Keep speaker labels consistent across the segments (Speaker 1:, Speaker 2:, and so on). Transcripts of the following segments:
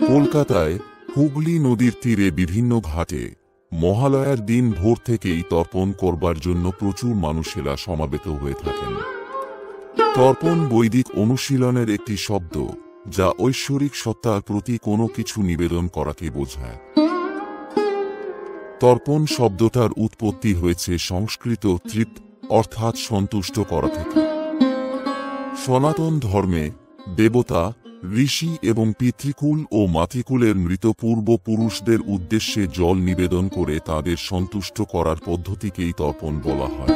Speaker 1: কলকাতায় হুগলি নদীর তীরে বিভিন্ন ঘাটে মহালয়ার দিন ভোর থেকেই তর্পণ করবার জন্য প্রচুর মানুষেরা সমাবেত হয়ে থাকেন। তর্পণ বৈদিক অনুশীলনের একটি শব্দ, যা ঐশ্বরিক সত্তার প্রতি কোনো কিছু নিবেদন করাকে বোঝায়। তর্পণ শব্দটার উৎপত্তি হয়েছে সংস্কৃত তৃপ্ত অর্থাৎ সন্তুষ্ট করা থেকে। সনাতন ধর্মে দেবতা, ঋষি এবং পিতৃকুল ও মাতৃকুলের মৃত পূর্বপুরুষদের উদ্দেশ্যে জল নিবেদন করে তাদের সন্তুষ্ট করার পদ্ধতিকেই তর্পণ বলা হয়।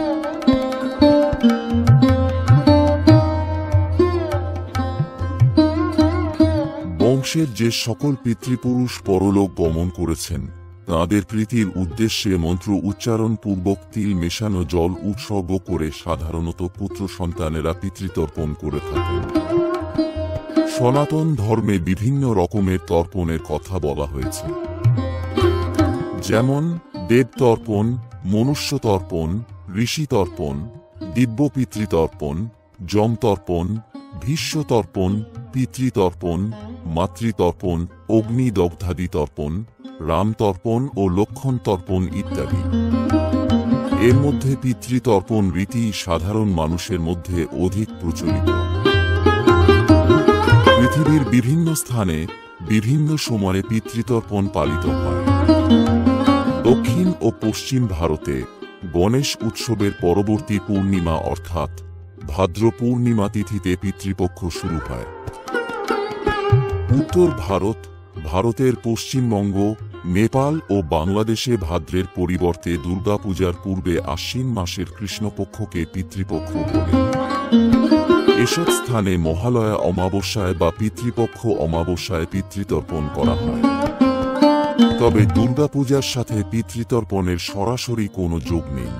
Speaker 1: বংশের যে সকল পিতৃপুরুষ পরলোক গমন করেছেন, তাঁদের প্রীতির উদ্দেশ্যে মন্ত্র উচ্চারণ পূর্বক তিল মেশানো জল উৎসর্গ করে সাধারণত পুত্র সন্তানেরা পিতৃতর্পণ করে থাকেন। সনাতন ধর্মে বিভিন্ন রকমের তর্পণের কথা বলা হয়েছে, যেমন দেবতর্পণ, মনুষ্য তর্পণ, ঋষি তর্পণ, দিব্য পিতৃতর্পণ, যমতর্পণ, ভীষ্ম তর্পণ, পিতৃতর্পণ, মাতৃতর্পণ, অগ্নিদগ্ধাদি তর্পণ, রামতর্পণ ও লক্ষণ তর্পণ ইত্যাদি। এর মধ্যে পিতৃতর্পণ রীতি সাধারণ মানুষের মধ্যে অধিক প্রচলিত। পৃথিবীর বিভিন্ন স্থানে বিভিন্ন সময়ে পিতৃতর্পণ পালিত হয়। দক্ষিণ ও পশ্চিম ভারতে গণেশ উৎসবের পরবর্তী পূর্ণিমা অর্থাৎ ভাদ্র পূর্ণিমা তিথিতে পিতৃপক্ষ শুরু হয়। উত্তর ভারতের পশ্চিমবঙ্গ, নেপাল ও বাংলাদেশে ভাদ্রের পরিবর্তে দুর্গাপূজার পূর্বে আশ্বিন মাসের কৃষ্ণপক্ষকে পিতৃপক্ষ বলে। এসব স্থানে মহালয়া অমাবস্যায় বা পিতৃপক্ষ অমাবস্যায় পিতৃতর্পণ করা হয়। তবে দুর্গাপূজার সাথে পিতৃতর্পণের সরাসরি কোনো যোগ নেই।